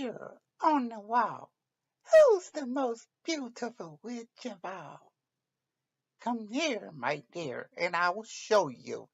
here on the wall, who's the most beautiful witch of all? Come here, my dear, and I will show you.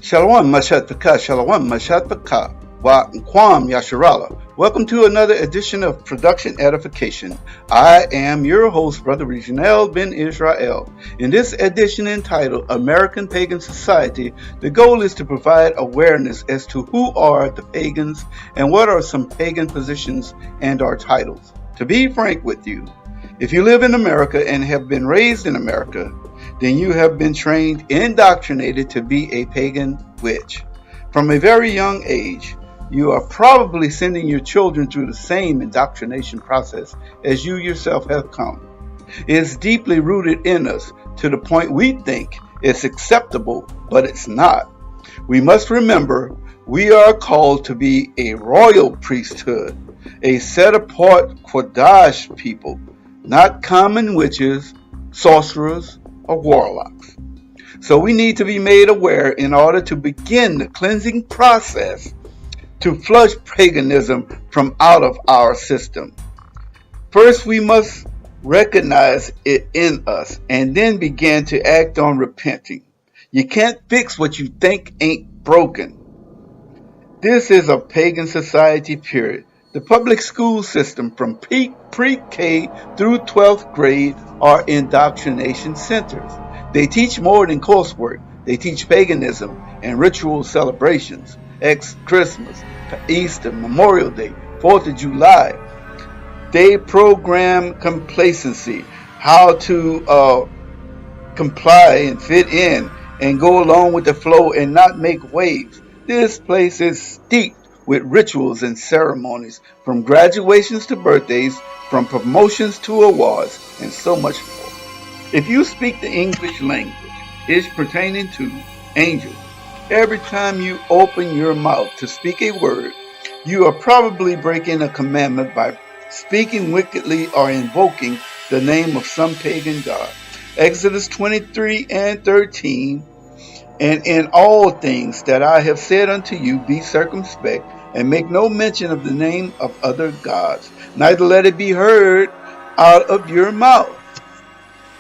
Shalom Mashat Pekah, Shalom Mashat Pekah, Wa Nkwam Yasharahlaym. Welcome to another edition of Production Edification. I am your host, Brother Reginald Ben Israel. In this edition entitled American Pagan Society, the goal is to provide awareness as to who are the pagans and what are some pagan positions and our titles. To be frank with you, if you live in America and have been raised in America, then you have been trained, indoctrinated to be a pagan witch. From a very young age, you are probably sending your children through the same indoctrination process as you yourself have come. It is deeply rooted in us to the point we think it's acceptable, but it's not. We must remember we are called to be a royal priesthood, a set apart Kodash people, not common witches, sorcerers, or warlocks. So we need to be made aware in order to begin the cleansing process to flush paganism from out of our system. First, we must recognize it in us and then begin to act on repenting. You can't fix what you think ain't broken. This is a pagan society, period. The public school system from pre-K through 12th grade are indoctrination centers. They teach more than coursework. They teach paganism and ritual celebrations, Christmas, Easter, Memorial Day, 4th of July. They program complacency, how to comply and fit in and go along with the flow and not make waves. This place is steeped with rituals and ceremonies, from graduations to birthdays, from promotions to awards, and so much more. If you speak the English language, it's pertaining to angels. Every time you open your mouth to speak a word, you are probably breaking a commandment by speaking wickedly or invoking the name of some pagan god. Exodus 23 and 13, and in all things that I have said unto you, be circumspect, and make no mention of the name of other gods, neither let it be heard out of your mouth.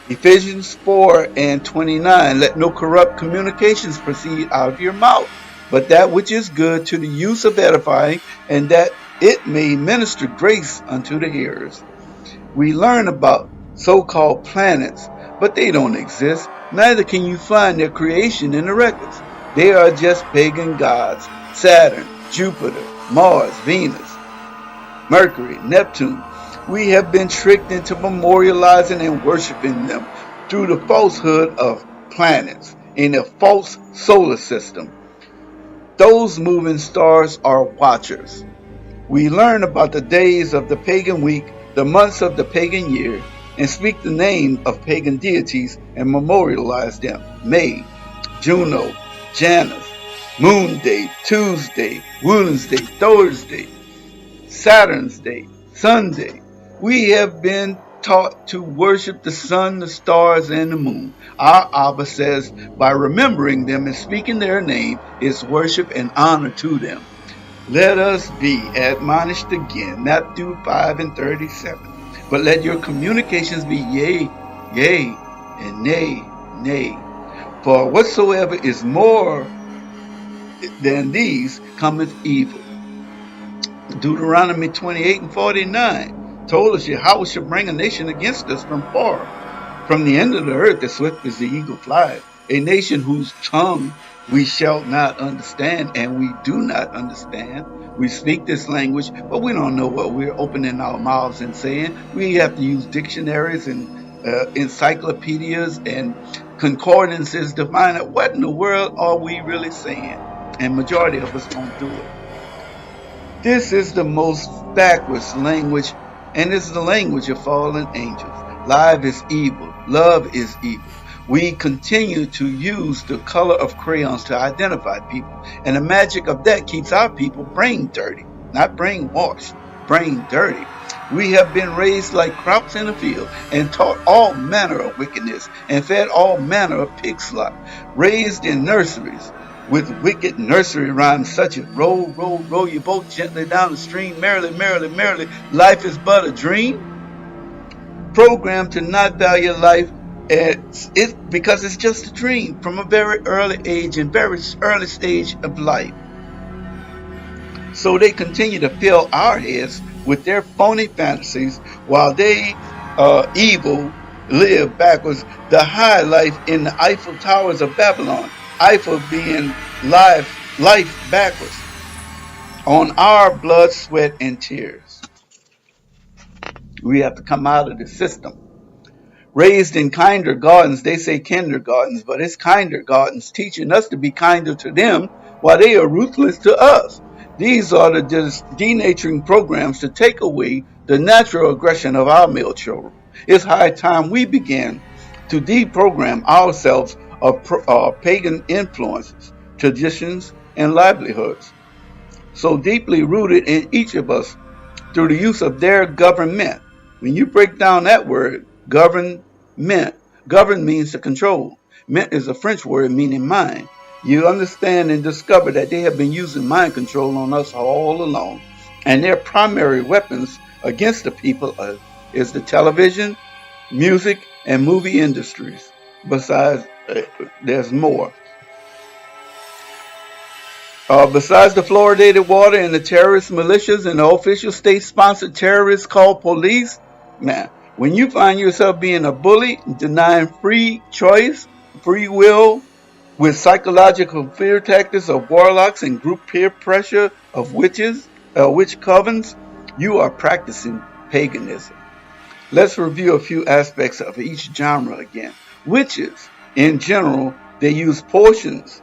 Ephesians 4 and 29, let no corrupt communications proceed out of your mouth, but that which is good to the use of edifying, and that it may minister grace unto the hearers. We learn about so-called planets, but they don't exist. Neither can you find their creation in the records. They are just pagan gods: Saturn, Jupiter, Mars, Venus, Mercury, Neptune. We have been tricked into memorializing and worshiping them through the falsehood of planets in a false solar system. Those moving stars are watchers. We learn about the days of the pagan week, the months of the pagan year, and speak the name of pagan deities and memorialize them. May, Juno, Janus, Moon Day, Tuesday, Wednesday, Thursday, Saturn's Day, Sunday. We have been taught to worship the sun, the stars, and the moon. Our Abba says by remembering them and speaking their name is worship and honor to them. Let us be admonished again, Matthew 5 and 37. But let your communications be yea, yea, and nay, nay. For whatsoever is more than these cometh evil. Deuteronomy 28 and 49 told us Yahweh shall bring a nation against us from far, from the end of the earth as swift as the eagle flies, a nation whose tongue we shall not understand, and we do not understand. We speak this language, but we don't know what we're opening our mouths and saying. We have to use dictionaries and encyclopedias and concordances to find out what in the world are we really saying. And majority of us don't do it. This is the most backwards language, and it's the language of fallen angels. Life is evil. Love is evil. We continue to use the color of crayons to identify people, and the magic of that keeps our people brain dirty, not brain washed, brain dirty. We have been raised like crops in a field and taught all manner of wickedness and fed all manner of pig slop, raised in nurseries with wicked nursery rhymes such as roll, roll, roll your boat gently down the stream, merrily, merrily, merrily, life is but a dream. Programmed to not value life because it's just a dream from a very early age and very early stage of life. So they continue to fill our heads with their phony fantasies while they evil live backwards the high life in the Eiffel Towers of Babylon. Eiffel being life backwards on our blood, sweat, and tears. We have to come out of the system. Raised in kinder gardens, they say kindergartens, but it's kinder gardens teaching us to be kinder to them while they are ruthless to us. These are the denaturing programs to take away the natural aggression of our male children. It's high time we began to deprogram ourselves of pagan influences, traditions, and livelihoods, so deeply rooted in each of us through the use of their government. When you break down that word, government, govern means to control. Ment is a French word meaning mind. You understand and discover that they have been using mind control on us all along. And their primary weapons against the people is the television, music, and movie industries. Besides, there's more. Besides the fluoridated water and the terrorist militias and the official state-sponsored terrorists called police, man, when you find yourself being a bully, denying free choice, free will, with psychological fear tactics of warlocks and group peer pressure of witches, witch covens, you are practicing paganism. Let's review a few aspects of each genre again. Witches, in general, they use potions,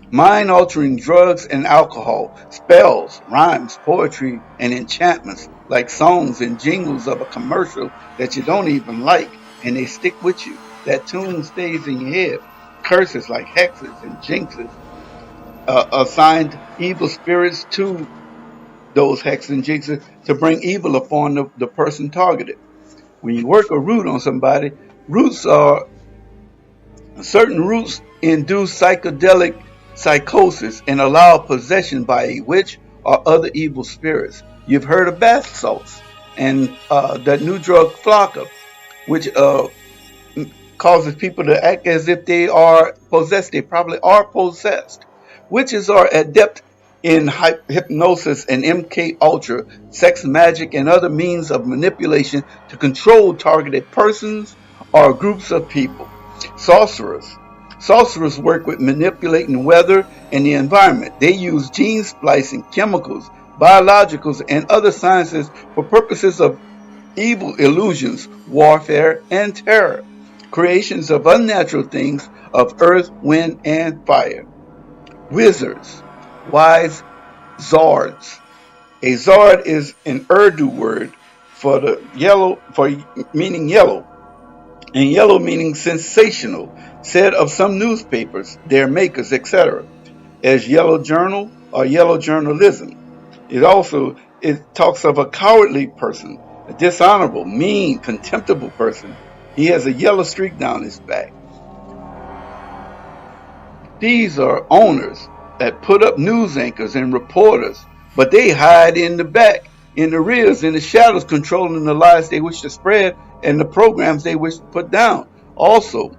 mind-altering drugs and alcohol, spells, rhymes, poetry, and enchantments like songs and jingles of a commercial that you don't even like, and they stick with you. That tune stays in your head. Curses like hexes and jinxes assigned evil spirits to those hexes and jinxes to bring evil upon the person targeted. When you work a root on somebody, roots are certain roots induce psychedelic psychosis and allow possession by a witch or other evil spirits. You've heard of bath salts and that new drug Flocka, which causes people to act as if they are possessed. They probably are possessed. Witches are adept in hypnosis and MK Ultra, sex magic, and other means of manipulation to control targeted persons or groups of people. Sorcerers. Sorcerers work with manipulating weather and the environment. They use gene splicing, chemicals, biologicals, and other sciences for purposes of evil illusions, warfare, and terror. Creations of unnatural things of earth, wind, and fire. Wizards. Wise zards. A zard is an Urdu word for the yellow, for meaning yellow, and yellow meaning sensational, said of some newspapers, their makers, etc., as yellow journal or yellow journalism. It talks of a cowardly person, a dishonorable, mean, contemptible person. He has a yellow streak down his back. These are owners that put up news anchors and reporters, but they hide in the back, in the rears, in the shadows, controlling the lies they wish to spread and the programs they wish to put down. Also,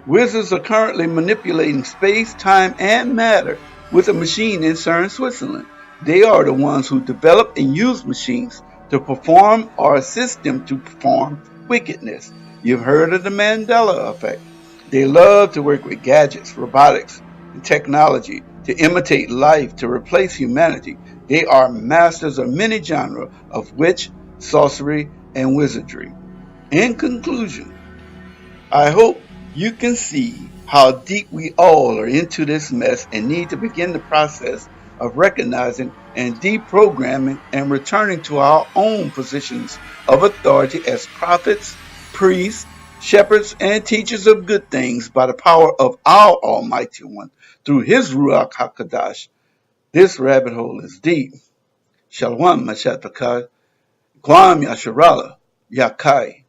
wizards are currently manipulating space, time, and matter with a machine in CERN, Switzerland. They are the ones who develop and use machines to perform or assist them to perform wickedness. You've heard of the Mandela effect. They love to work with gadgets, robotics, and technology to imitate life, to replace humanity. They are masters of many genres of witch, sorcery, and wizardry. In conclusion, I hope you can see how deep we all are into this mess and need to begin the process of recognizing and deprogramming and returning to our own positions of authority as prophets, priests, shepherds, and teachers of good things by the power of our Almighty One through His Ruach HaKadosh. This rabbit hole is deep. Shalom, Mashat Pakar. Kwam Yasharahlaym. Yakai.